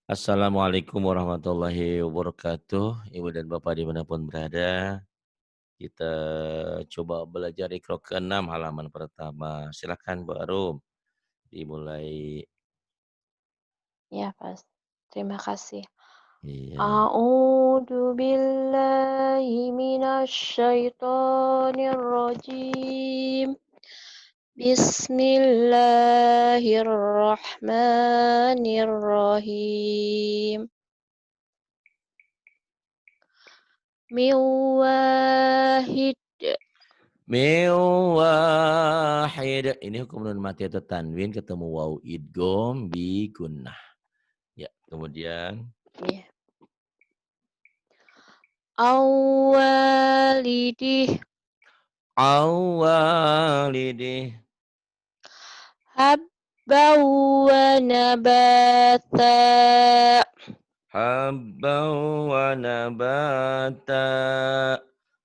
Assalamualaikum warahmatullahi wabarakatuh. Ibu dan Bapak dimanapun berada, kita coba belajar Iqra ke-6 halaman pertama. Silakan Bu Arum, dimulai. Ya, Pas. Terima kasih. Iya. A'udzu billahi minasyaitonir rajim. Bismillahirrahmanirrahim. Min wahid. Min wahid. Ini hukum nun mati atau tanwin ketemu waw idgham bi gunnah. Ya, kemudian Ya. Awalidih. awalidih. Habba wa nabata. Habba wa nabata.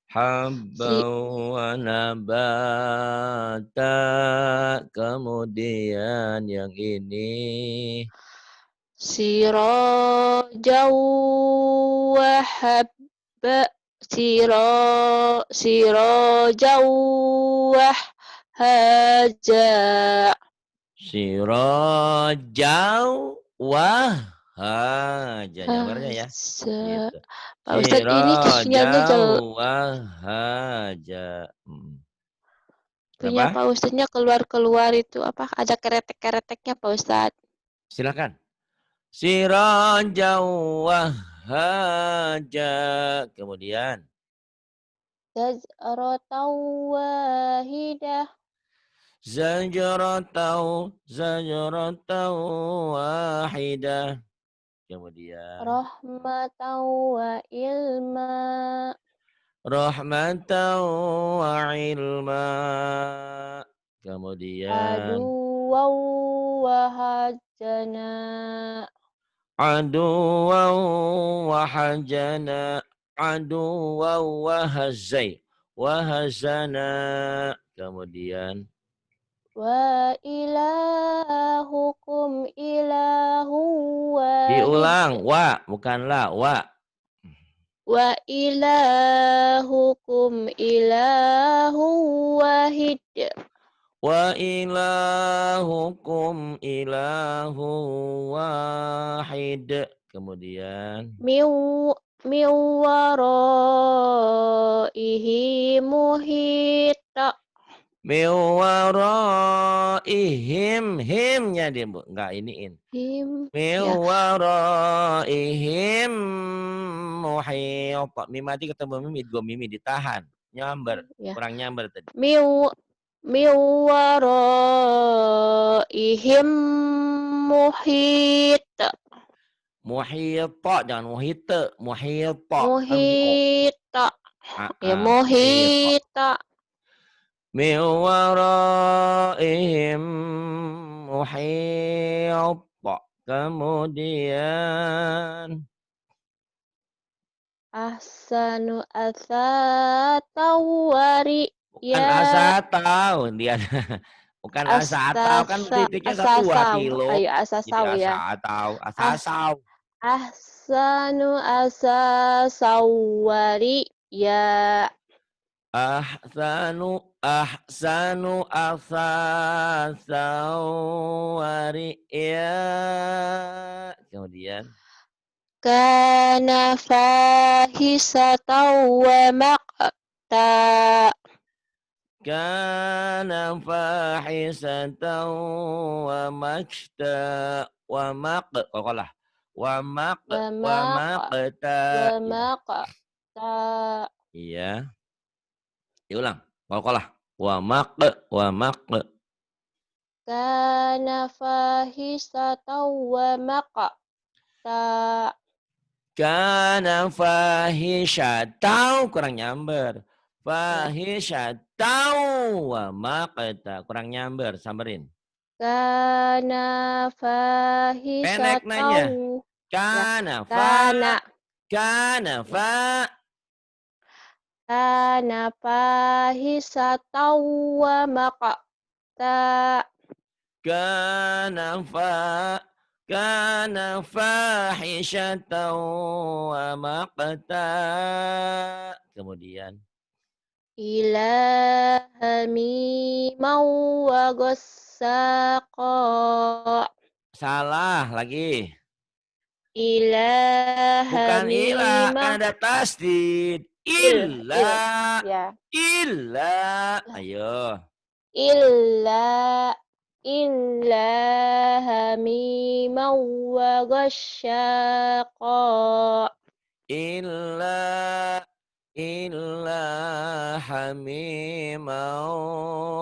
Habba Si wa nabata. Kemudian yang ini. sirajau wa habba. Sirajau wa haja. Sirajau wahaja. Jambarnya ya. Haja. Gitu. Pak Ustadz, ini sinyalnya Sirajau wahaja. punya Kenapa? Pak Ustadznya keluar-keluar itu apa? Ada keretek-kereteknya Pak Ustadz. Silakan. Sirajau wahaja. Kemudian. Zajratau wahidah. Zajaratau wahidah. Kemudian. Rahmatau wa ilma. Rahmatan wa ilma. Kemudian. Aduwau wa hajana. Aduwan wa hajana. Aduwan wa hazai. Wa hazana. Kemudian. Wa ilahukum ilahu wahid. Diulang. Wa. Bukan la. Wa. Wa ilahukum ilahu wahid. Wa ilahukum ilahu wahid. Kemudian. Min waraihi muhita. Min waraihim. Himnya dia, Bu. Enggak iniin. Him, Min ya, waraihim muhit. Mim mati ketemu mim idgham mimi ditahan. Nyamber. ya. Kurang nyamber tadi. Min waraihim muhita. Muhita. Jangan muhita. Muhita. Kan bunyi O. Muhita. Ya, Muhita. muhita. Min waraihim muhit. Kemudian. Ahsanu asatawari. Bukan Ya, asatau. Dia bukan asatau. Kan titiknya satu asasau. hati lo. Ayo, Jadi asasau ya. asatau. Ah, Asasau. ahsanu asasawari. Ya. Ahsanu asasawari. Ya. Kemudian. Kana fahisatan wa maqta. Kana fahisatan wa makta wa maq qalqalah wa maq Wa wa maq wa maqta ya. maqta. Iya, diulang. Qalqalah wa maq Kana fahisatan wa maqta. kana fahisyatau kurang nyamber. Ya. Fahisyatau wa maqta kurang nyamber, samberin. Kana Pendek nanya. fahisatan. Ya. Kana Kana. Ya. fa Kana fahisatan wa maqta. kana fa kana fahishatan wa maqta. Kemudian ila hamiman wa ghassaqa salah lagi. ila Bukan ila, hamimah kan ada tasdid. il Illa, ya illa. Ayo. illa illa hamiman wa ghassaqa Illa, illa hamimau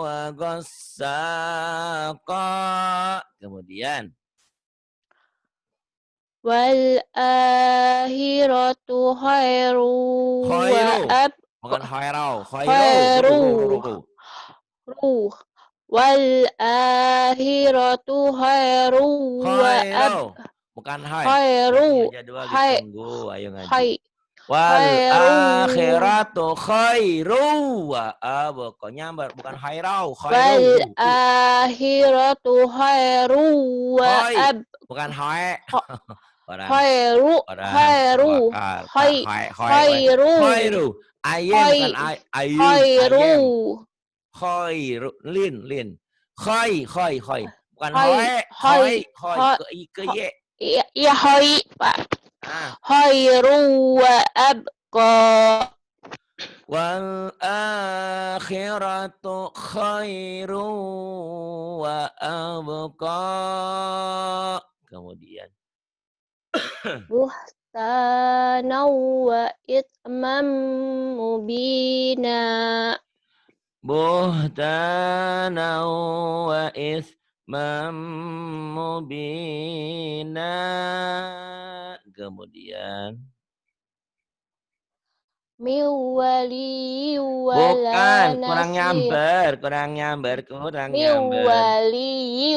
wa ghassaqa. Kemudian. wal akhiratu khairu wa Khairu. Bukan abqa khairau. Khairu. Ru, ru, ru, ru, khairu ru. ruh wal akhiratu khairu wa Khairu. Bukan hai. Bagian khairu jadwal hai ditunggu. Ayo ngaji. hai Wal khairu akhiratu khairu wa abqa. Nyambar. Bukan khairau. wal Khairu. akhiratu khairu wa Khoi. ab Bukan hoe. kha- Orang khairu orang khairu lokal. khai Khoi. Khoi. khairu Khairu. Ayem khai bukan ayu. khairu Ayem. Khairu. Lin. Lin. Khoi. Khoi. Khoi. Bukan khai hoe. khai Khoi. Khoi. khai Ke i ke ye. iya iya khai Pak Ah. khairu wa abqa Wal akhiratu khairu wa abqa. Kemudian buhtanan wa itmam mubina buhtana wa ismam mubina. Kemudian min wali wala bukan, kurang nasir nyamber, kurang nyamber, kurang min nyamber. wali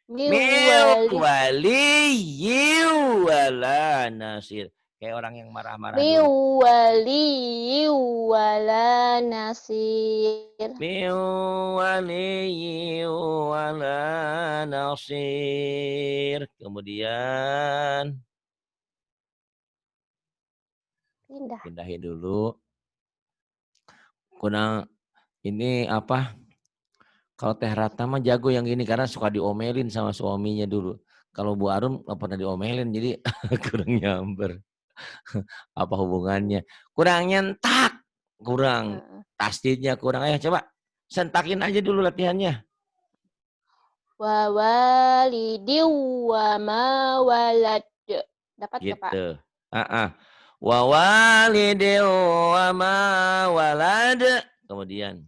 min Min wali waliyyin wala nasir. Kayak orang yang marah-marah min dulu. wali wala nasir Min waliyyin wala nasir. Kemudian pindah pindahin dulu. Kurang ini apa? Kalau Teh Ratna mah jago yang ini karena suka diomelin sama suaminya dulu. Kalau Bu Arum nggak pernah diomelin jadi kurang nyamber. Apa hubungannya? Kurang nyentak, kurang tasdidnya kurang. Ayo coba sentakin aja dulu latihannya. wa walidi wa ma walad dapat gak Pak? Gitu. Wa walidin wa ma walad. Kemudian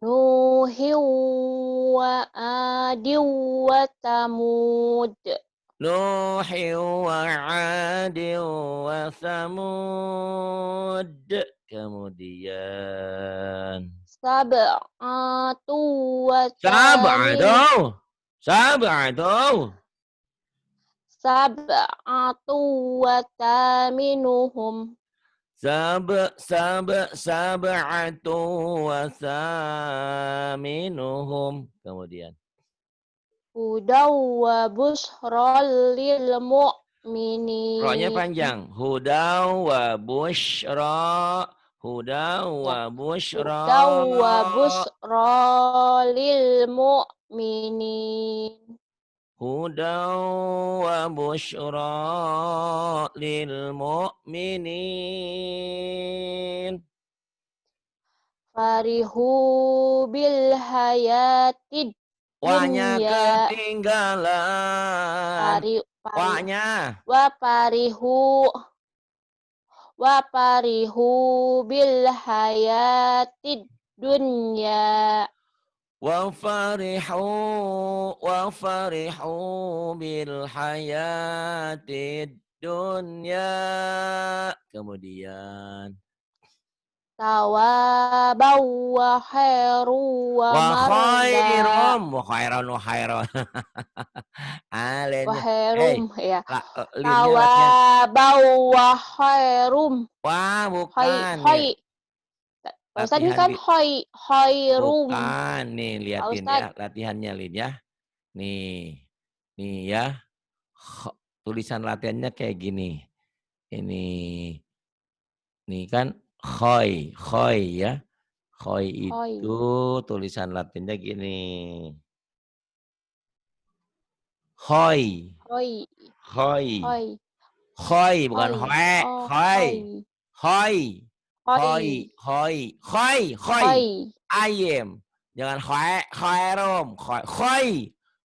Nuhi wa adi wa tamud Nuhi wa Adi wa Samud. Kemudian sab'atu wa tamin Sab'atu. Sab'atu. sab'atu wa taminuhum Sab'atu wa thaminuhum. Kemudian hudaw wa busral lil Ro-nya mu'minin panjang. Hudaw wa busyra. Hudaw ya wa hudaw busyra. wa busral lil mu'minin Hudaw wa busyra lil mu'minin. farihu bil hayatid Wanya dunya ketinggalan. pari pari Wanya. wa parihu bil hayatid dunya Wa farihu bil hayatid dunya. Kemudian tawabaw wa khairu wa wa marda khairum. Wa khairon wa khairon. wa Linnya. khairum ya Linnya latihan. tawabaw wa khairum Wah, khai bukan nih. khai Pak Ustadz ini Latihan kan khairum bukan nih, Pak liatin ya Ustadz latihannya Lin ya. Nih. Nih ya. Tulisan latinnya kayak gini. Ini nih kan khoy ya. Khoy itu Hoi. tulisan latinnya gini. Khoy, Hoi. khoy. Hoi. Khoy bukan Hoi. hoe, Oh, khoy. hoi. Khoy, khoy, Hoi. khoy, khoy, khoy. Hoi. Ayem. Jangan hoe, khoerum, khoy, khoy.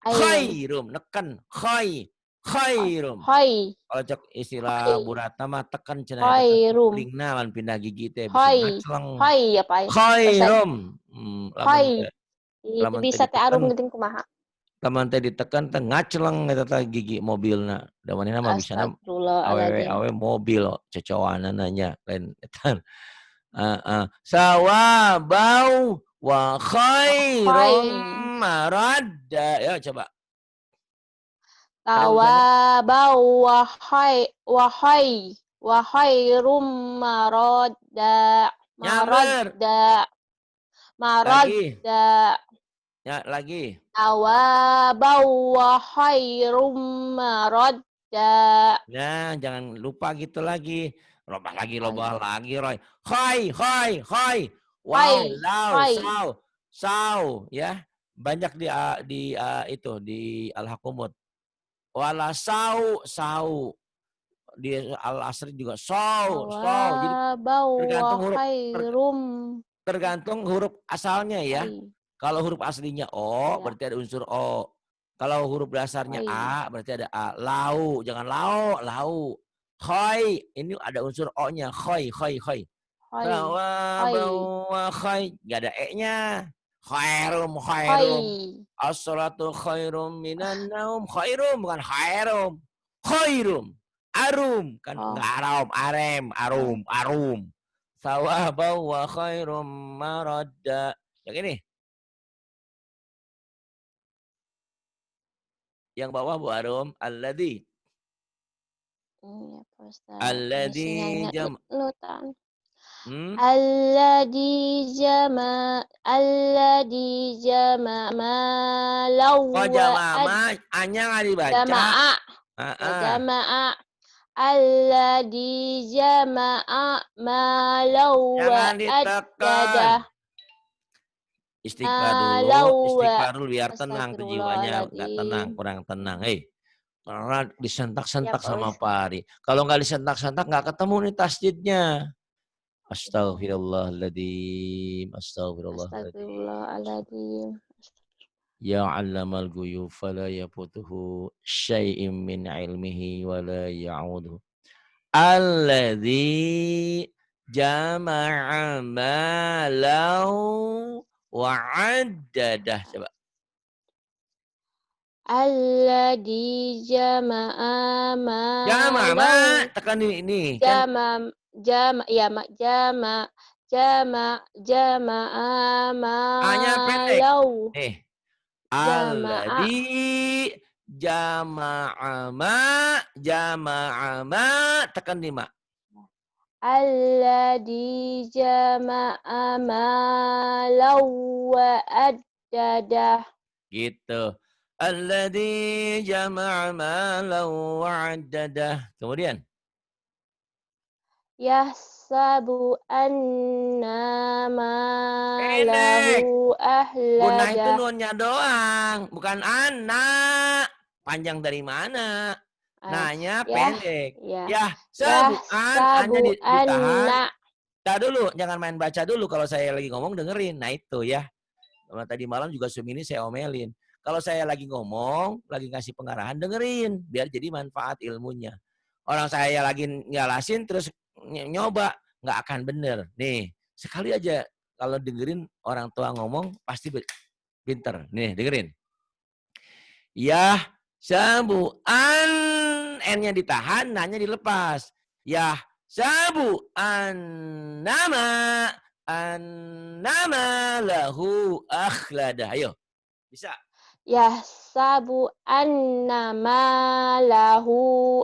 Ayam. Khairum, neken, khoy, khairum. Hoi. Kalau cek istilah Hoi. Bu Ratna mah teken cenah eta teh Hoi. kupingna lawan pindah gigi teh bisa Hoi. ngacleng. Hoi apa ya? Bahasa Khairum, hoi. Itu lamun teh bisa teh arum diteken geuting kumaha? lamun teh diteken teh ngacleng eta teh gigi mobilna. Da manehna mah bisana Astagfirullahaladzim. awewe mobil cocoanana nya lain eta. Heeh. Sawabau wa khairum Hoi. maradda. Ya coba. Terusannya Tawabau wahai rum marodda nyamber marodda lagi. marodda Ya lagi. tawabau wahai rum marodda. Nah, jangan lupa gitu lagi. Hai, Lobah lagi, Roy. Khoi, khoi, khoi. Wow, hai, lau, hai. sau, ya. Banyak di itu di Al-Hakumut. Wala sau. Di Al-Asri juga sau. Jadi Tawabau tergantung huruf wahai ter- rum tergantung huruf asalnya ya. hai Kalau huruf aslinya O, ya berarti ada unsur O. Kalau huruf dasarnya hai A, berarti ada A. Lau, jangan lau. Khoi, ini ada unsur O-nya. Khoi. hai Sawa, hai bawa, khoi. Gak ada E-nya. Khairum. hai As-salatu khairum minan naum. Khairum, bukan khairum. Khairum. Arum. Kan oh enggak aram, arem, oh arum. Sawa, bawa, khairum maradda. Yang ini. Yang bawah Bu Arum. Alladhi. ini ya Pak Ustaz ini Alladhi sinyalnya jam. lutan. Hmm? Alladhi jama malau Kok wa ad jamaah hanya nggak dibaca? jama'a ya Ah. jama'a alladhi jama'a malau wa Jangan ditekan. addada malau wa Istighfar dulu biar tenang tuh jiwanya, nggak tenang, astagfirullahaladzim. kurang tenang. Karena Ya disentak-sentak Pak sama Ustaz. Pari. Kalau nggak disentak-sentak nggak ketemu nih tasjidnya. Astagfirullahaladzim. Astagfirullahaladzim. Ya 'allamal ghuyub fala yafutuhu syai'im min ilmihi wa la ya'uduhu. Alladzi jama'a malahu wa 'addadah. Coba. Alladhi jama'a Jama'a ma malau tekan ini kan jama jama ya ma jama'a A-nya pendek. malau Nih, jama'a alladzi jama'a ma tekan di ma. alladhi jama'a malau wa addadah. Gitu. Alladzi jama'a malahu wa 'addadah. Kemudian Yahsabu anna pendek. malahu Gunah itu ahladah. nunnya doang, bukan anak. Panjang dari mana? Ah, Nanya yah, pendek. ya. Ya, sebuan hanya Yahsabu ditahan. anna. Baca dulu, jangan main baca dulu kalau saya lagi ngomong dengerin. Nah itu ya. Tadi malam juga Sumini saya omelin. Kalau saya lagi ngomong, lagi ngasih pengarahan, dengerin. Biar jadi manfaat ilmunya. Orang saya lagi ngalasin terus nyoba, nggak akan bener. Nih, sekali aja kalau dengerin orang tua ngomong, pasti pinter. Nih, dengerin. Yah sabu'an. N-nya ditahan, N-nya dilepas. Yah sabu'an nama. An-nama lahu akhlada. Ayo, bisa. Yahsabu anna malahu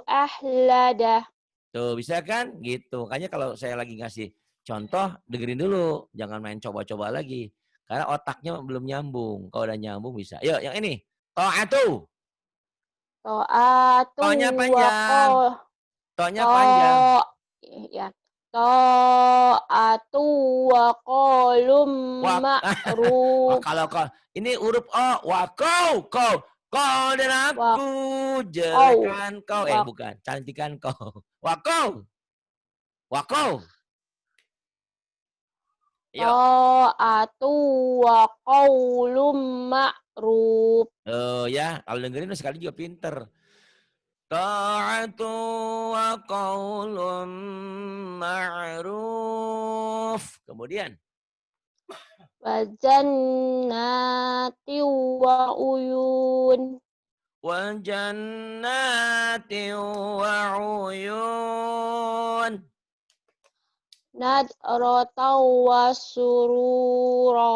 ahladah. Tuh, bisa kan? Gitu. Makanya kalau saya lagi ngasih contoh, dengerin dulu. Jangan main coba-coba lagi. Karena otaknya belum nyambung. Kalau udah nyambung bisa. Yuk, yang ini. Ta'atu. Ta'atu To-nya wa panjang. qol. To-nya panjang. Ta ya. Ta'atu wa qalum Wah, wah ma'ruf. kalau kau ini huruf O, wakau, kau dan Wa aku qaw. jelekan kau, Wa bukan, cantikan kau, wakau, wakau, yuk, ta'atu wa qaulum ma'ruf. ya, kalau dengerin sekali juga pinter. Ta'atu wa qaulun ma'ruf. Kemudian, Wa jannati wa uyun. wa jannati wa uyun. Nadrata wa surura.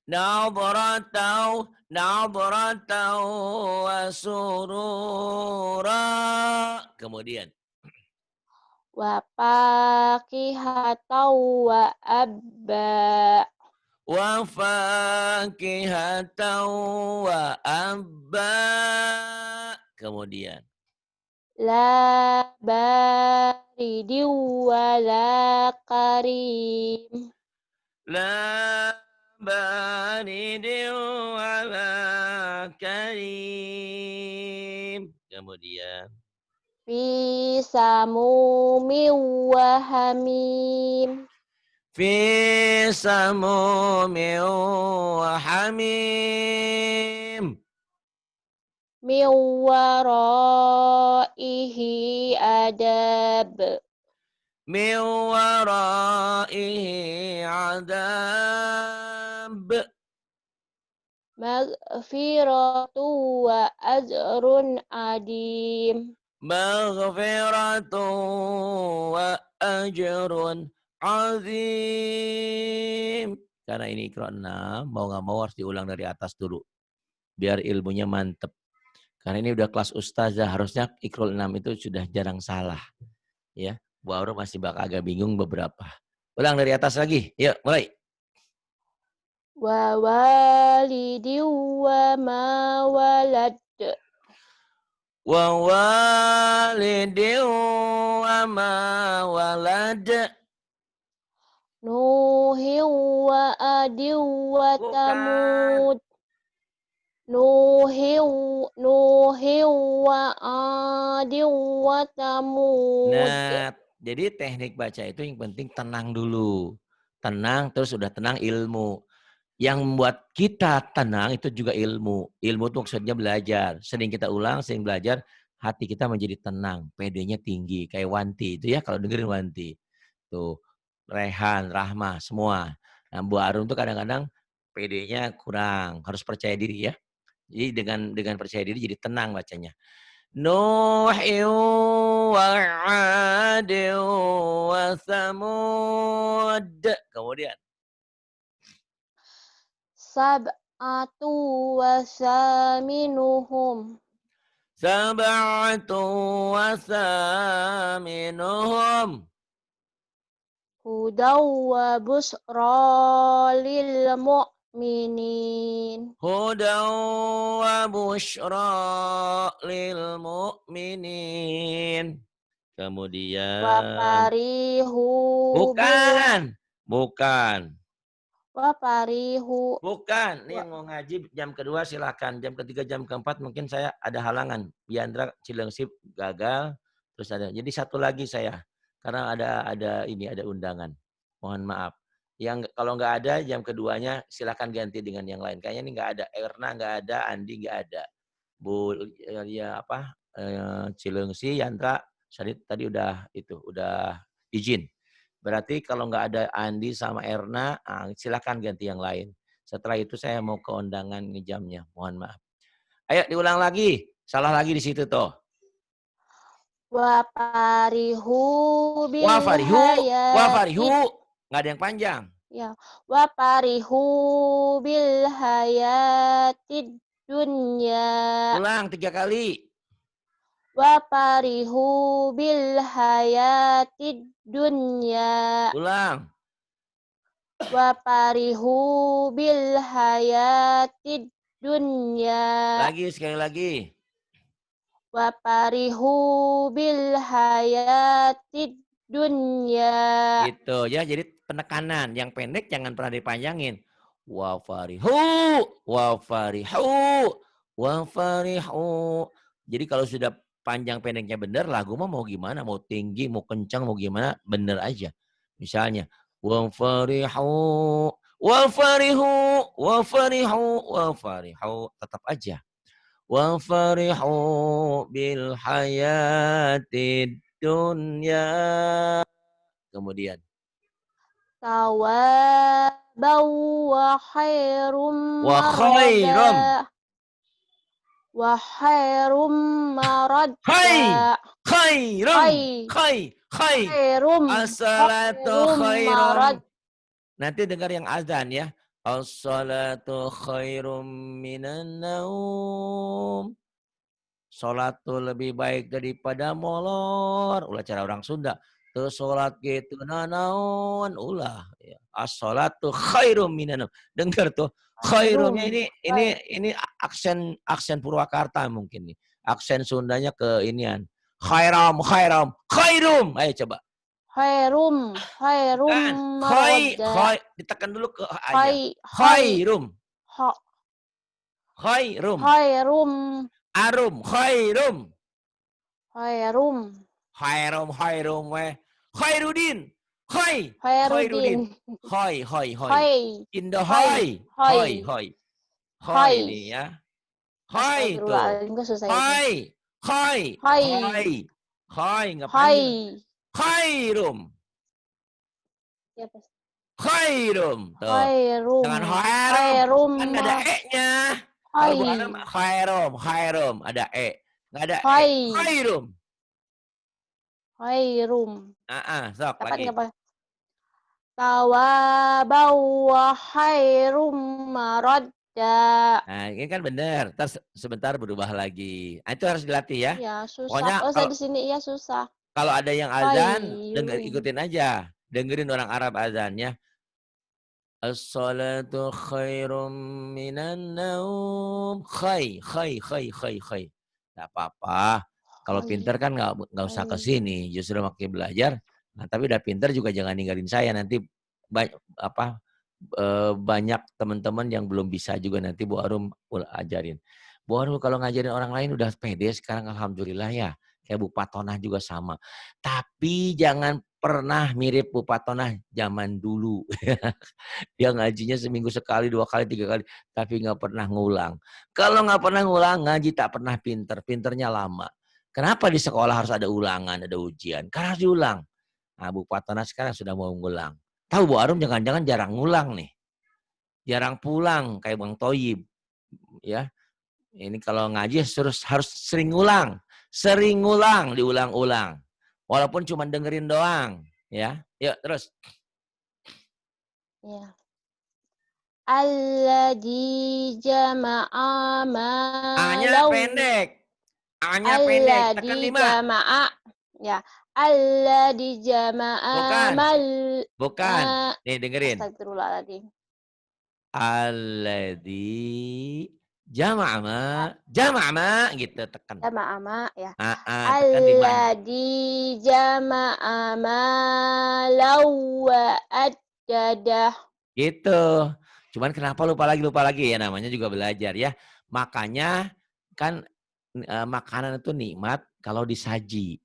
Nadratau, nadratau wa surura. Kemudian, Wa fakihata wa abba. wa fakihatan wa abba. Kemudian, La baridi wa la karim. la baridin wa la karim. Kemudian, Fi samumi wa hamim. fi samumin wa hamim. Min waraihi adab. Min waraihi adab. Maghfiratu wa ajrun adim. Maghfiratu wa ajrun azim. Karena ini Iqra 6, mau nggak mau harus diulang dari atas dulu. Biar ilmunya mantep. Karena ini udah kelas ustazah, harusnya Iqra 6 itu sudah jarang salah. Ya, Bu Aura masih agak bingung beberapa. Ulang dari atas lagi. Yuk, mulai. Wa walidi wa ma walad. Wa walidin wa ma walad. Nuhi wa adi wa Bukan. tamud. Nuhi wa adi wa tamud. Nah, jadi teknik baca itu yang penting tenang dulu. Tenang, terus udah tenang ilmu. Yang membuat kita tenang itu juga ilmu. Ilmu itu maksudnya belajar. Sering kita ulang, sering belajar, hati kita menjadi tenang. PD-nya tinggi. Kayak Wanti itu ya, kalau dengerin Wanti. Tuh, Rehan, Rahmah, semua. Nah, Bu Arum tuh kadang-kadang PD-nya kurang. Harus percaya diri ya. Jadi dengan percaya diri jadi tenang bacanya. Nuh wa 'ad wa Thamud. Kemudian Sab'atu wa saminuhum. sab'atu wa thaminuhum. Hudaw wa busra lil mu'minin. Hudaw wa busyra lil mu'minin. Wa Kemudian farihu bil bukan. wa farihu Bukan, ini wa yang mau ngaji jam kedua silakan. Jam ketiga, jam keempat mungkin saya ada halangan. Biandra Cilengsip gagal, terus ada. Jadi satu lagi saya, karena ada undangan. Mohon maaf. Yang kalau nggak ada jam keduanya silakan ganti dengan yang lain. Kayaknya ini nggak ada. Erna nggak ada, Andi nggak ada. Bu ya apa? Cilengsi, Yandra, Sadit tadi udah izin. Berarti kalau nggak ada Andi sama Erna, silakan ganti yang lain. Setelah itu saya mau ke undangan ngejamnya. Mohon maaf. Ayo diulang lagi. Salah lagi di situ tuh. wa farihu bil Wafarihu. hayatid Wafarihu. Nggak ada yang panjang. ya wa farihu bil hayatid dunya. Ulang 3 kali. Wa farihu bil hayatid dunya. Ulang. Wa farihu bil hayatid dunya Lagi, sekali lagi. wa farihu bil hayatid dunya. Gitu ya, jadi penekanan yang pendek jangan pernah dipanjangin. Wa farihu, wa farihu, wa farihu. Jadi kalau sudah panjang pendeknya benar, lagu mau gimana? Mau tinggi, mau kencang, mau gimana? Bener aja. Misalnya wa farihu, wa farihu, wa farihu, wa farihu. Tetap aja. Wa farihu bil hayatid dunya. Kemudian Tawabau wa khairum wa khairum. marada wa khairum Hai, maradda. khairum, Khai khai. khairum As-salatu khairum marad. khairum. Nanti dengar yang azan ya. As-salatu khairum minan naum. Sholat tuh lebih baik daripada molor. Ulah cara orang Sunda. Tuh sholat gitu nanaon. Ulah. Ya. As-sholatu khairum minan naum. Dengar tuh. Khairum Khairumnya khai ini aksen Purwakarta mungkin nih. Aksen Sundanya ke inian. Khairam, khairam, khairum. Ayo coba. khairum Bukan. maradda. Ditekan dulu ke aja. Khai khai Khairum. kha, Khairum. khairum Arum. Khairum. khairum Khairum, khairum weh. Khairudin. Khoi. khairuddin Khairudin. Khoi, khoi, khoi. khai Indah khai khoi. khai Khoi, khoi. Khoi khai. ini ya. Khoi tuh. Astagfirullahaladzim, kok susah itu. Khoi. Khoi. Khai Khoi. Khoi nggak panjang. khai Khairum. ya pas Khairum. Tuh. khairum Jangan khairum. khairum Kan nggak ada E-nya. Kalau khai bukan khairum. Khairum. Ada E. Nggak ada E. khai Khairum. khairum. Sok Dapat lagi. nggak Pak? Tawabau wa khairum maradda. Nah, ini kan benar. Terus sebentar berubah lagi. Nah, itu harus dilatih ya. Ya, susah. Pokoknya Kalau saya kalau di sini ya susah. kalau ada yang azan, Khairum. ikutin aja. Dengerin orang Arab azannya. As-salatu khairum minan naum. Khai. Nggak apa-apa. Kalau pinter kan nggak usah ke Khai. sini. Justru makin belajar. Nah, tapi udah pinter juga jangan ninggalin saya. Nanti banyak teman-teman yang belum bisa juga nanti Bu Arum ajarin. Bu Arum kalau ngajarin orang lain udah pede sekarang alhamdulillah ya. Kayak Bu Patonah juga sama. Tapi jangan pernah mirip Bu Patonah zaman dulu. Dia ngajinya seminggu sekali, 2 kali, 3 kali. Tapi nggak pernah ngulang. Kalau nggak pernah ngulang, ngaji tak pernah pinter. Pinternya lama. Kenapa di sekolah harus ada ulangan, ada ujian? Karena harus diulang. Nah, Bu Patonah sekarang sudah mau ngulang. Tahu Bu Arum jangan-jangan jarang ngulang nih. Jarang pulang kayak Bang Toyib. Ya, ini kalau ngaji harus sering ngulang. Sering ngulang, diulang-ulang. Walaupun cuma dengerin doang. Ya, yuk terus. Ya. Alladzi jama'a A-nya malau. pendek. A-nya pendek. Tekan Alladzi 5. jama'a. Ya. Alladzi jama'a Bukan. mal. Bukan. Nih dengerin. Astagfirullahaladzim. Alladzi jama'a gitu tekan. Jama'a ma ya. Tekan 5-nya. Alladzi jama'a malau wa addadah. Gitu. Cuman kenapa lupa lagi ya namanya juga belajar ya. Makanya kan makanan itu nikmat kalau disaji.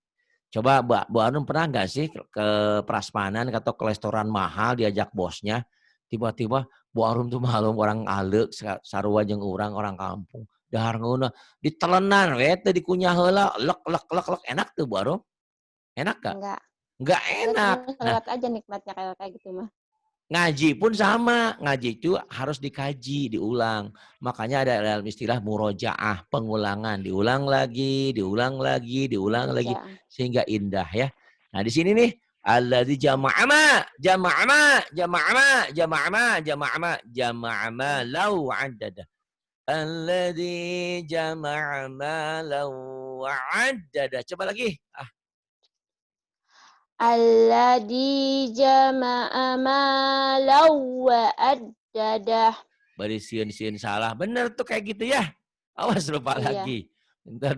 Coba Bu Anum pernah nggak sih ke prasmanan atau ke restoran mahal diajak bosnya. Tiba-tiba Bu Arum tuh malu orang alek sarua jeung orang kampung. Dahar ngeuna ditelenan we teh dikunyah heula lek enak tuh Bu Arum? Enak gak? Enggak. Enggak Kita enak. cuma Nah, lewat aja nikmatnya kayak gitu mah. ngaji pun sama. Ngaji itu harus dikaji, diulang. Makanya ada dalam istilah murojaah, pengulangan. Diulang lagi. Aja. Sehingga indah ya. Nah di sini nih. Alladzi jama'ama lau addada. Alladzi jama'ama lau addada. Coba lagi. Alladzi jama'a malau wa addadah. bari sieun salah. Bener tuh kayak gitu ya. Awas lupa Iya. lagi. Entar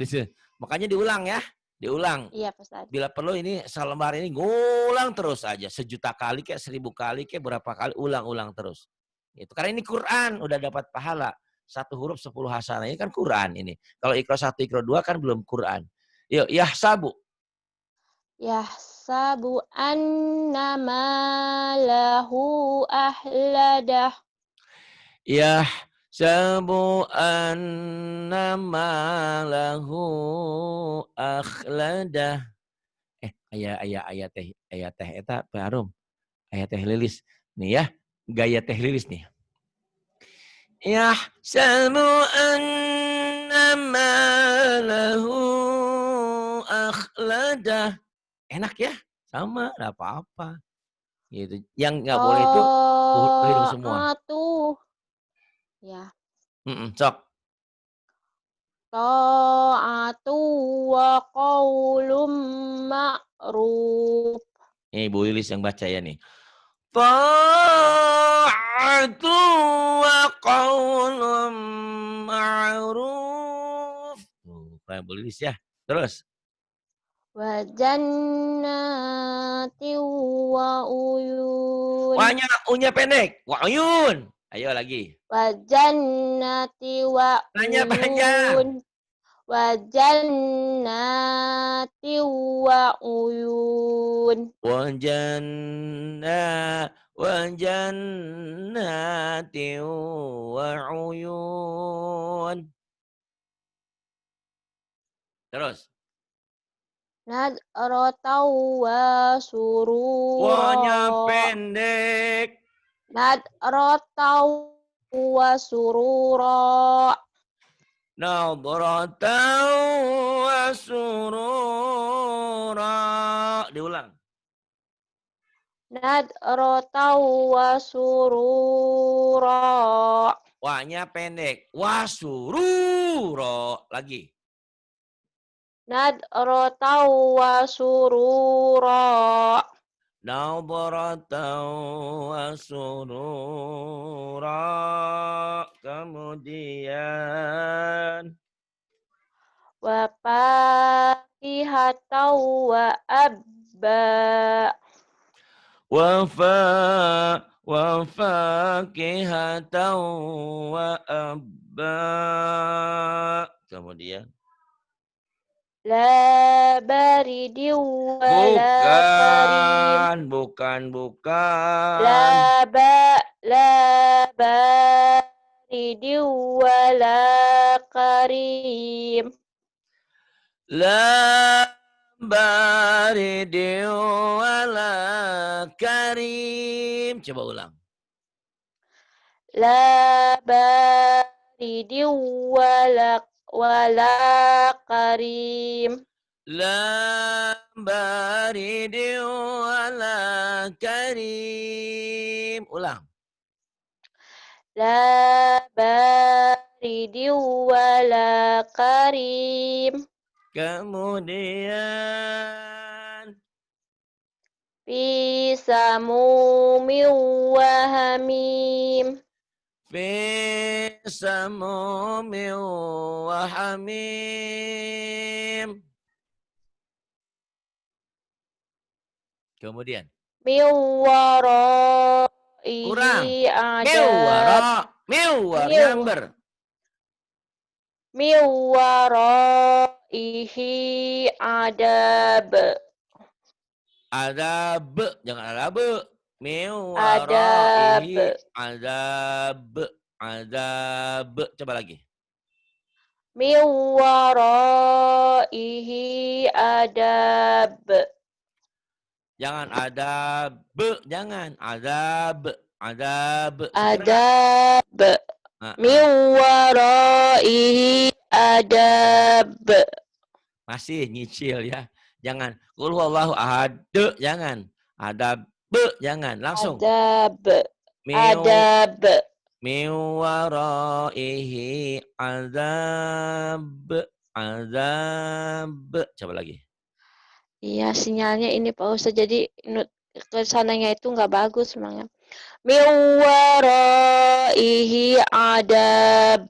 makanya diulang ya, diulang. Iya, Pak Ustadz. Bila perlu ini selembar ini ngulang terus aja, 1.000.000 kek, 1.000 kali kek, berapa kali, ulang-ulang terus. Itu karena ini Quran, udah dapat pahala. 1 huruf 10 hasanah, ini kan Quran ini. Kalau Iqra 1, Iqra 2 kan belum Quran. Yuk, yahsabu. Yahsabu annama lahu ahladah. Yahsabu annama lahu akhladah. Aya teh eta Pak Arum. Aya teh lilis. Nih ya, gaya teh lilis nih. Yahsabu annama lahu akhladah. Enak ya? Sama, enggak apa-apa. Gitu. Yang enggak boleh itu hidung semua. Ta'atu. Ya. Sok. Ta'atu wa qaulum ma'ruf. Ini Bu Lilis yang baca ya nih. Ta'atu wa qaulum ma'ruf. Tuh, kayak Bu Lilis ya. Terus. Wa jannati wa uyun. Wahnya unya pendek. Wa uyun. Ayo lagi. Wa jannati wa Tanya panjang. uyun. Wa jannati wa uyun. Wa jannati wa uyun. Terus. Nadratahu wa Wahnya surura. pendek. Nadratahu wa surura. Nadratan wa surura. Diulang. Nadratahu wa surura. Wahnya pendek. Wa surura. Lagi. Nadratahu wa surura. Nadratan wa surura. Kemudian. Wa fakihatan wa abba. Wa fakihatan wa abba. Kemudian. La baridin wa la karim. Bukan. La baridin wa la karim. La baridin wa la karim. Coba ulang. La baridin wa la karim. La baridin wa la karim. Ulang. La baridin wa la karim. Kemudian. Fi samumin wa hamim. Fi samumin wa hamim. Kemudian. Min waraihi adab. Miwar nyamber. Min waraihi adab. Adab, jangan adab. Adab. Miwaraihi adab. Coba lagi. Min waraihi adab. Jangan adab, jangan adab. Adab. Min waraihi adab. Masih nyicil ya. Jangan qul huwallahu ahad, jangan. Adab, jangan. Langsung. Adab. Adab. Min waraihi adab. Coba lagi. Iya, sinyalnya ini Pak Ustadz, jadi ke sananya itu nggak bagus memangnya. min waraihi adab.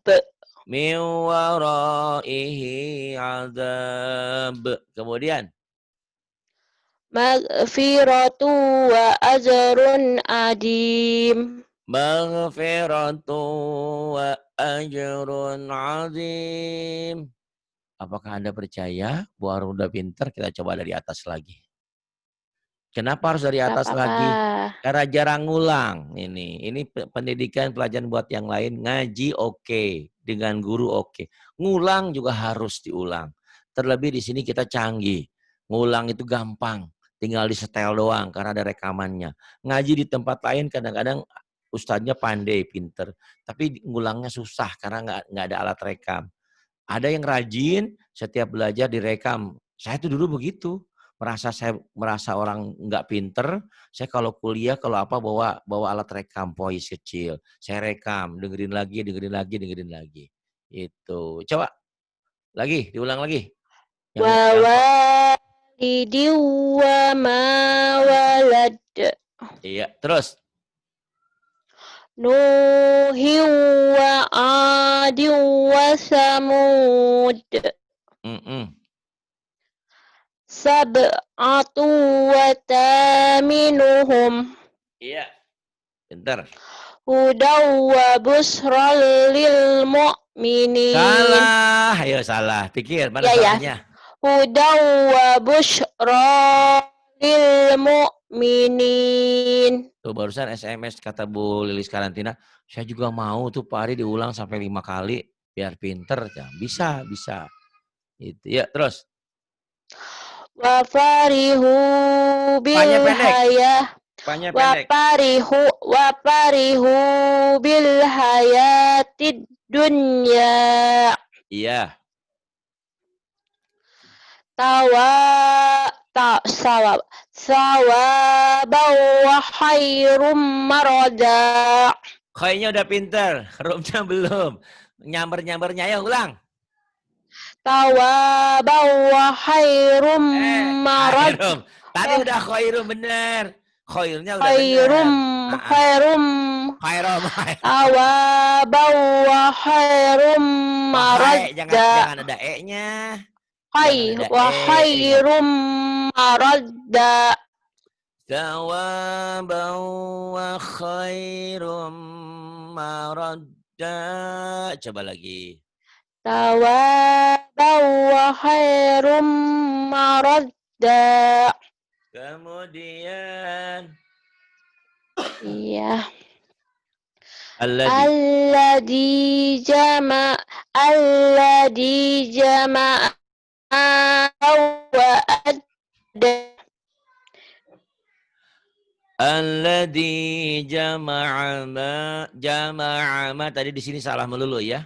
Min waraihi azab. Kemudian Maghfiratu wa ajrun adim. maghfiratu wa ajrun azim. Apakah Anda percaya Bu Arum udah pinter? Kita coba dari atas lagi. Kenapa harus dari Gak atas apa-apa. lagi? Karena jarang ngulang ini. Ini pendidikan pelajaran buat yang lain. Ngaji oke, dengan guru oke. Ngulang juga harus diulang. Terlebih di sini kita canggih. Ngulang itu gampang. Tinggal disetel doang karena ada rekamannya. Ngaji di tempat lain kadang-kadang ustadznya pandai, pinter. Tapi ngulangnya susah karena nggak ada alat rekam. Ada yang rajin, setiap belajar direkam. Saya tuh dulu begitu. Saya merasa orang nggak pinter. Saya kalau kuliah, kalau apa bawa alat rekam voice kecil. Saya rekam, dengerin lagi, dengerin lagi, dengerin lagi. Itu. Coba lagi, diulang lagi. Wa Yang walidi wa ma walad. iya, terus. Nuhi wa adi wa samud. Mm-mm. Sab'atu wa taminuhum. Iya, bentar. Hudaw wa busral lil mu'minin. Salah, ayo salah. Pikir, mana Ya, ya. salahnya? Hudaw wa busra lil mu'minin. Tuh barusan SMS kata Bu Lilis Karantina, saya juga mau tuh Pak Ari diulang sampai 5 kali biar pinter. Ya, bisa, bisa. Itu ya, terus. Wa farihu Panya bil pendek, hayah. panya Wa pendek. farihu bil hayatid dunya. Iya, Tawa sawab wa khairum marada. kayaknya udah pinter, hurufnya belum. Nyamber-nyambernya, ayo ulang. Tawa wa khairum marad. Khairum. Tadi udah khairum bener. Khairnya udah bener. Khairum khairum Khairum. Tawa wa khairum Oh, hai, marada. jangan ada e-nya. Jangan ada Wa ingat. khairum marada. Thawaban wa khairum maradda. Coba lagi. Tawaban wa khairum maradda. Kemudian Iya. alladzi Alladhi jama'a wa adda. alladzi jama'a ma tadi di sini salah melulu ya.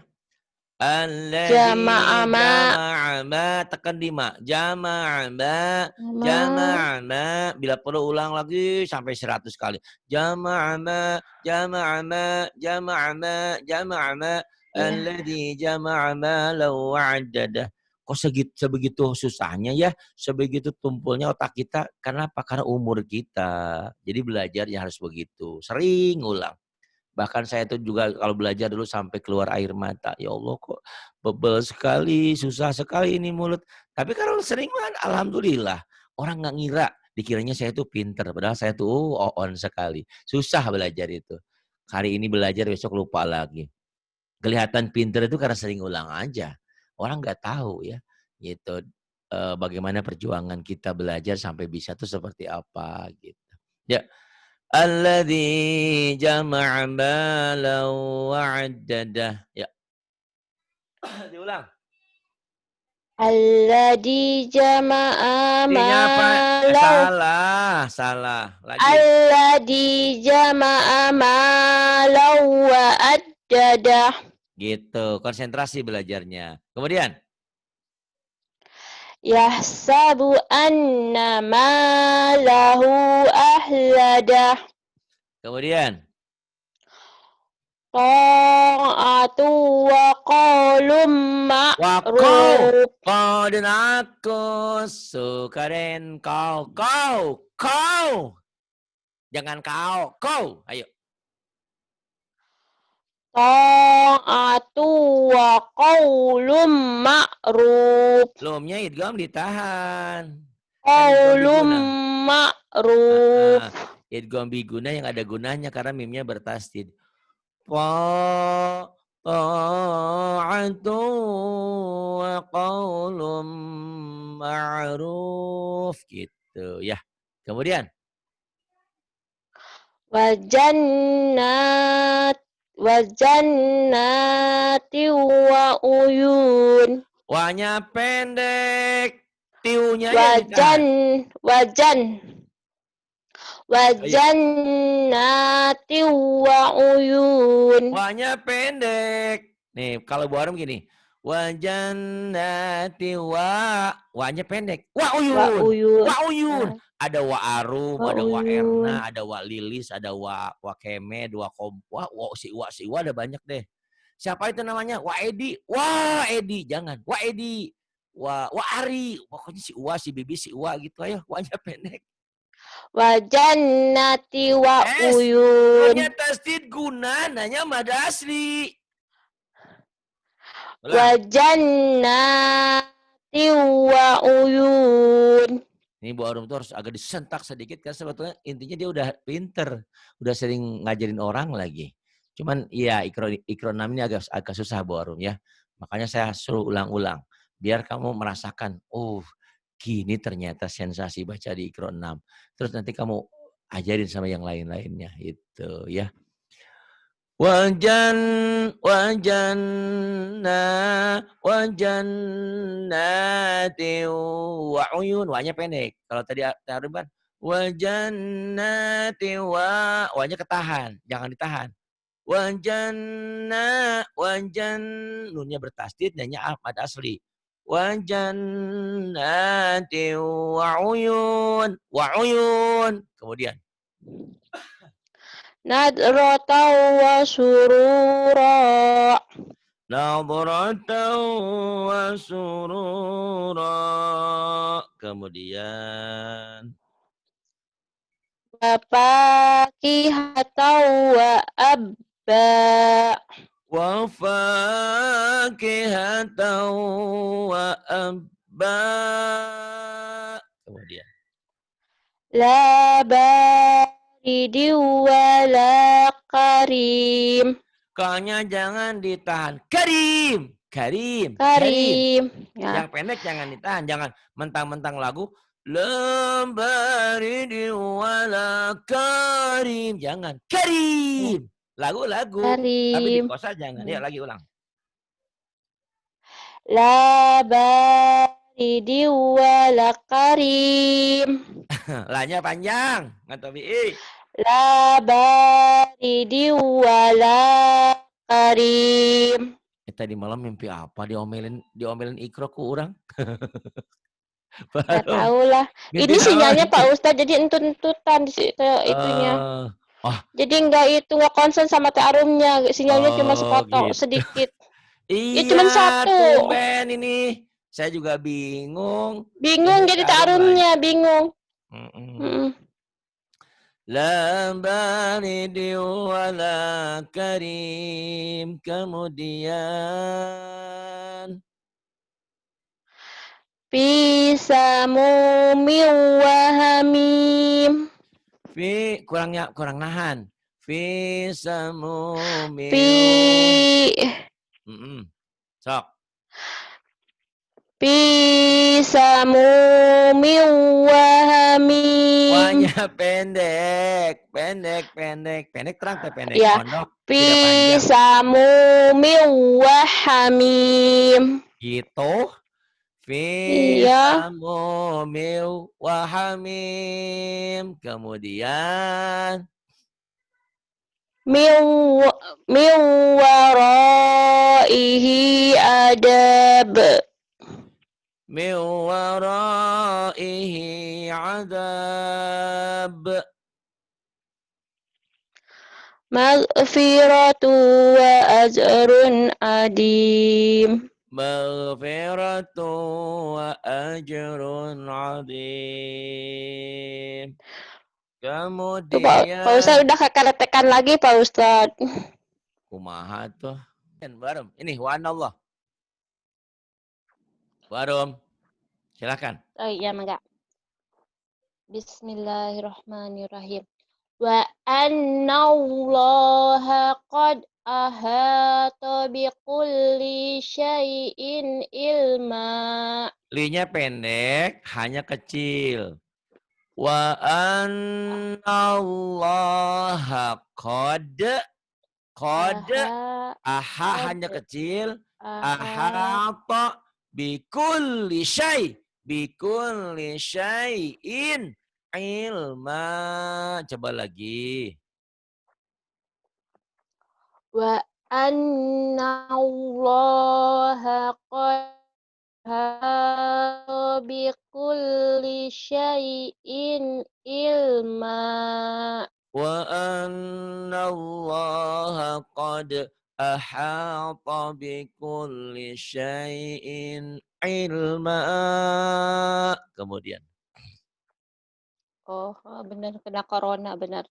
Jama'a Alladzi ma jama'a ma tekan di ma. Jama'a ma bila perlu ulang lagi sampai 100 kali. Jama'a ma ya. alladzi jama'a malan wa'addadah. Kok sebegitu susahnya ya, sebegitu tumpulnya otak kita. Kenapa? Karena umur kita. Jadi belajarnya harus begitu. Sering ulang. Bahkan saya itu juga kalau belajar dulu sampai keluar air mata. Ya Allah kok bebel sekali, susah sekali ini mulut. Tapi kalau sering kan alhamdulillah. Orang nggak ngira dikiranya saya itu pinter. Padahal saya tuh on sekali. Susah belajar itu. Hari ini belajar besok lupa lagi. Kelihatan pinter itu karena sering ulang aja. Orang nggak tahu ya. Gitu. Bagaimana perjuangan kita belajar sampai bisa tuh seperti apa gitu. Ya. Alladzi jama'a malan wa'addadah. Ya, diulang. Alladhi jama'a Artinya apa? malau. Salah. Lagi. Alladhi jama'a malau wa addadah. Gitu, konsentrasi belajarnya. Kemudian, Yahsabu anna malahu ahladah. kemudian. Ta'atu wa qalum ma'ruf. Kau dan aku suka dan kau. Jangan kau. Ayo. ta'atu wa qaulum ma'ruf. Lumnya idgham ditahan. Kan idgham Qaulum biguna. ma'ruf. Idgham biguna yang ada gunanya karena mimnya bertasdid. Ta'atu wa qaulum ma'ruf gitu ya. Kemudian Wajannat wajannati wa uyun. wanya pendek, tiunya aja yang Wajan ditahan. wajan Ayo. wajannati wa uyun. Wanya pendek. Nih, kalau Bu Arum gini. Wajannati wanya pendek. Wa Wa uyun. uyun. Wa uyun. Ada wa arum, Wa ada wa uyun. erna, ada wa lilis, ada wa kemed, wa kompa, wa si wa ada banyak deh. Siapa itu namanya? Wa Edi. Wa Edi, jangan. Wa Edi. Wa Ari. Pokoknya si Wa, si Bibi, si Wa gitu ayo. Wanya pendek. Wajannati wa uyun. Nanya tasdid guna, nanya mad asli. Wajannati wa uyun. Ini Bu Arum tuh harus agak disentak sedikit karena sebetulnya intinya dia udah pinter, udah sering ngajarin orang lagi. Cuman iya ikronim ini agak susah Bu Arum ya. Makanya saya suruh ulang-ulang biar kamu merasakan, oh gini ternyata sensasi baca di ikronim. Terus nanti kamu ajarin sama yang lain-lainnya itu ya. Wajannati wa uyun. Wa-nya pendek. Kalau tadi Arum kan wajannati wa-nya ketahan, jangan ditahan. Nunnya bertasdid, nanya mad asli. Wajannati wa uyun. Wa uyun. Kemudian Nadrata wa surura. Nadratan wa surura. Kemudian Wafakihatan wa abba. wa fakihatan wa abba. Kemudian La baridi wa la karim. K-nya jangan ditahan. Karim. Karim. Karim. Ya. Yang pendek jangan ditahan. Jangan mentang-mentang lagu. Lembaridi wala karim. Jangan. Karim. Lagu-lagu. Tapi di Karim. kosa jangan. Ya lagi ulang. La baridi wa la karim. Lanya panjang. Ngatabi. La baridi wa la karim. Tadi malam mimpi apa? Diomelin Ikro ku orang. Gak tahu lah. Ini sinyalnya Pak Ustadz jadi entut-entutan di situ itunya. Jadi nggak konsen sama Teh Arumnya, sinyalnya cuma sepotong gitu. sedikit. Iya, ya cuma satu. Tumben ini. Saya juga bingung. Bingung jadi Teh Arumnya, bingung. La baridi wala karim. Kemudian Bisa mumi wa hamim. kurang nahan. Fi samumi. Sok. Bisa mumi wa hamim. Wanya pendek. Pendek terang ke pendek. Ya. Bisa mumi wa hamim. Gitu. Fi samumi wa hamim. Kemudian min waraihi adab. Min waraihi adab. Maghfiratu wa ajrun adim. Maghfiratu wa ajrun adim. Kemudian Pak Ustadz udah kakak tekan lagi Pak Ustadz. kumaha tuh. Barum, ini wa anallah. Barum, silakan. Oh iya, mangga. Bismillahirrahmanirrahim. Wa annallaha qad ahata bikulli syai'in ilma. Linya pendek, hanya kecil. Wa annallaha qad aha hanya kecil, ahata bikulli syai'in ilma. Coba lagi. Wa annallaha qad ahata bikulli syai'in ilma. Wa annallaha qad ahata bikulli syai'in ilma. Kemudian. Oh, benar kena corona, benar.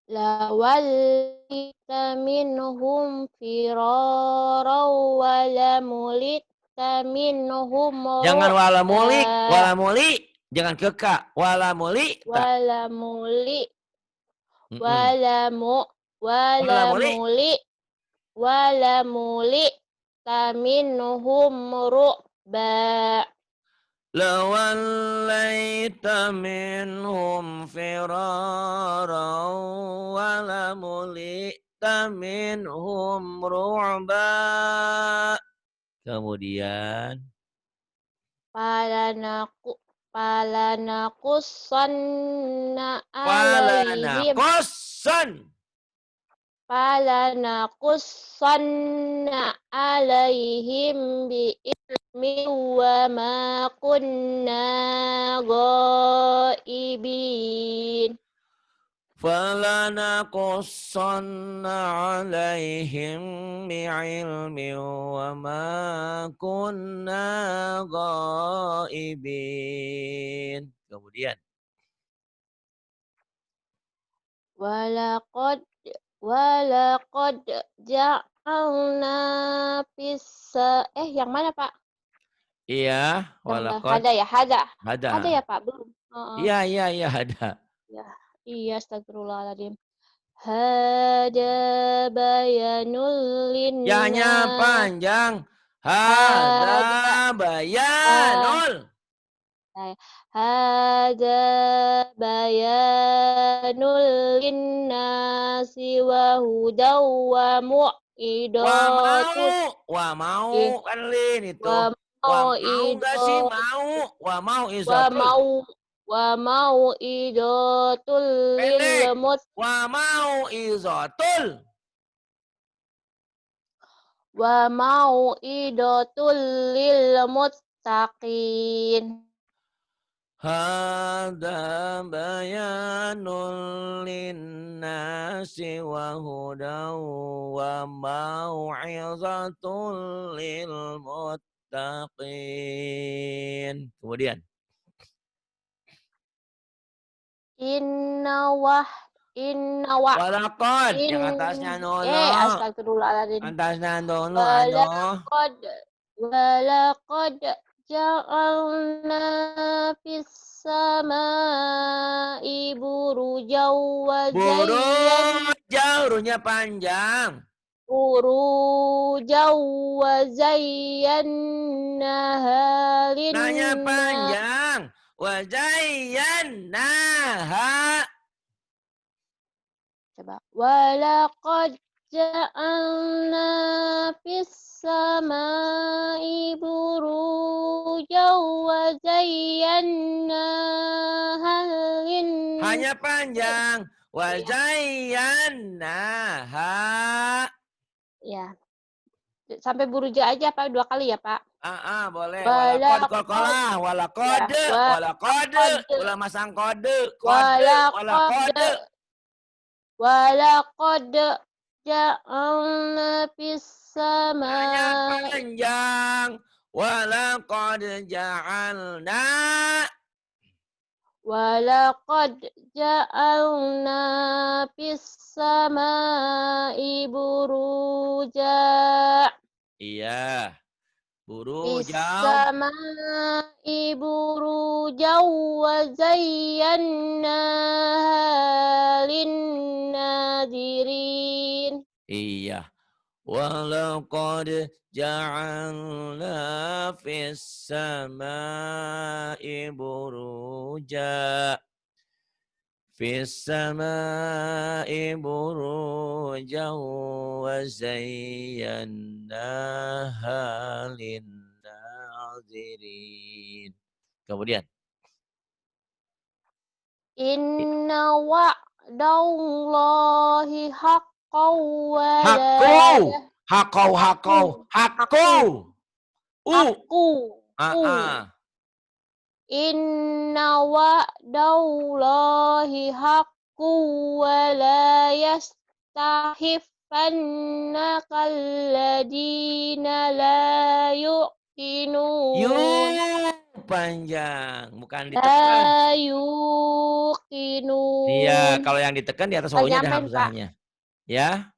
La wallita minhum firara wa la mulita minhum Jangan wala mulik, ru'ba. wala muli. Jangan keka, wala muli. Wala muli, Mm-mm. wala mu, Wala wala muli. muli, wala muli minhum ru'ba. لوليت منهم فرارا ولملئت منهم رعبا. Kemudian Falanakussanna alaihim bi'ilmi wa ma kunna ghaibin. فلنقصن عليهم بعلم وما كنا غائبين. Kemudian Walaqad ja'alna yang mana, Pak? iya, walaqad Hada ya, hada. Hada ada. ya, Pak? Belum. Iya, ada. Ya. Iya, astagfirullahaladzim. Hada bayanul Ya-nya linnas. panjang. Hada Hada bayanul. Hada bayanul linnasi wa hudaw wa mu'idatun. Wa mau kan lin itu. Wa Wa mau enggak sih mau'idatun. mau? Wa mau Wa izatul. mau'idatul lil Pendek. Wa mau izatul. Wa mau'idatul lil muttaqin. Hada bayanul linnasi wa hudaw wa mau'izatul lil muttaqin. Kemudian Inna wah walaqad yang atasnya nono. astagfirullahaladzim. Atasnya nono Walaqad walaqad ja'alna fis sama'i burujaw wa Buruj jauhnya panjang. burujaw wa zayyannaha Nanya linnas. panjang. Wa zayyannaha. Coba. Walaqad ja'alna fis sama'i burujaw wa zayyannaha linnas. Hanya panjang. Wa zayyannaha. Ya. Sampai buruja aja Pak, 2 kali ya Pak. Boleh. Walaqad qalqalah. Walaqad. Ya, Walaqad. Ulah masang kode. Walaqad Walaqad. ja'alna fis Hanya sama'i panjang. Walaqad ja'alna. Walaqad ja'alna fis samai buruja. Iya. Fis Burujau. samai buruja wa zayyanaha lin-nadirin. Iya. Walaqad ja'alna fis samai buruja. Fis samai buruja wa zayyannaha lin-nazirin. Kemudian. Inna wa'dallahi haqqaw wa la Hakku. Hakau, haqqu hakau. Hakku. haqqu U. haqqu Ah, u ah. Inna wa'dallahi haqqu wa la yastakhifannaka alladina la yuqinun Panjang, bukan ditekan. la Iya, yuqinun. kalau yang ditekan di atas Nggak wawunya ada nyampe, Pak. hamzahnya. Ya,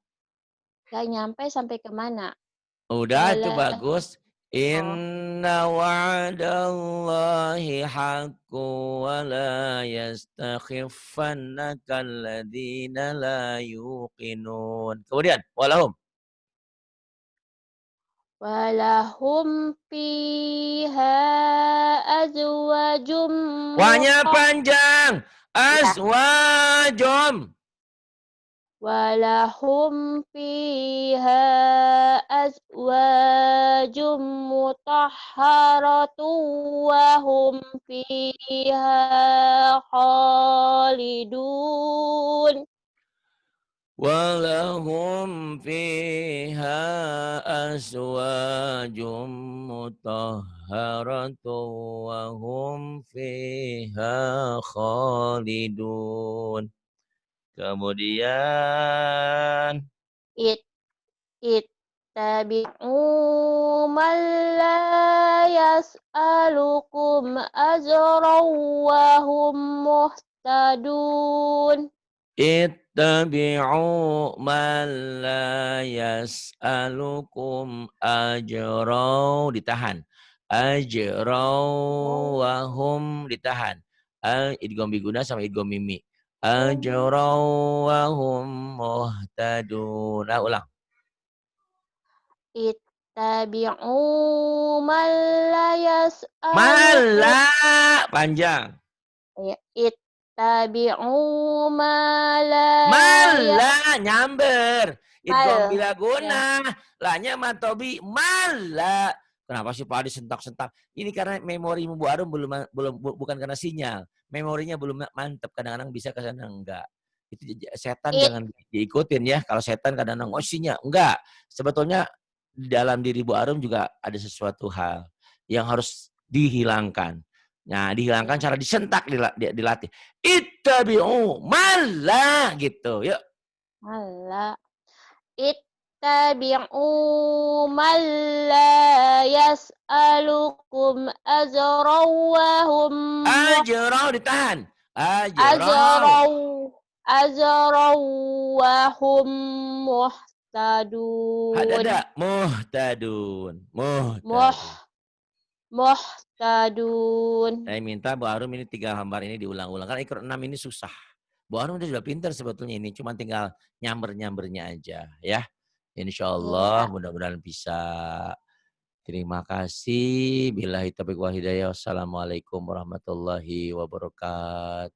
Nggak nyampe sampai ke mana? udah itu Wala bagus. oh, Inna wa'dallahi haqqu wa la yastakhifannaka alladhina la yuqinun. Kemudian, walahum. walahum fiha azwajum Wanya panjang. ya. Aswajum. Walahum fiha azwajum mutahharatu wa hum fiha khalidun. Walahum fiha aswajum mutahharatu wa hum fiha khalidun. Kemudian It ittabi'u man la yas'alukum ajran wa hum muhtadun. ittabi'u man la yas'alukum ajrau, ditahan. Ajrau wa hum, ditahan. Idgham biguna sama idgham mimi. Ajrau wa hum muhtadun. Nah, ulang. Ittabi'u man la yas'alukum Mala, panjang. ittabi'u ma la Mala, nyamber. Idgham yas'al bila ya. guna. Lanya matobi, mala. Kenapa sih Pak Adi sentak-sentak? Ini karena memori Bu Arum bukan karena sinyal. Memorinya belum mantap. Kadang-kadang bisa ke sana enggak. Itu setan It jangan diikutin ya. Kalau setan kadang-kadang oh sinyal. Enggak. Sebetulnya di dalam diri Bu Arum juga ada sesuatu hal yang harus dihilangkan. Nah, dihilangkan ya. cara disentak dilatih. Ittabi'u mala gitu. Yuk. Mala ittabi'u man la yas'alukum ajran wa hum Ajrau, ditahan. Ajrau. ajran ajran wa hum muhtadun. Hadada. Muhtadun. Muh Muhtadun. muhtadun. Saya minta Bu Arum ini 3 lembar ini diulang-ulang. Karena Iqra 6 ini susah. Bu Arum udah pintar sebetulnya ini. Cuma tinggal nyamber-nyambernya aja. Ya. Insya Allah Ya. mudah-mudahan bisa. Terima kasih. Billahi taufiq wal hidayah. Wassalamualaikum warahmatullahi wabarakatuh.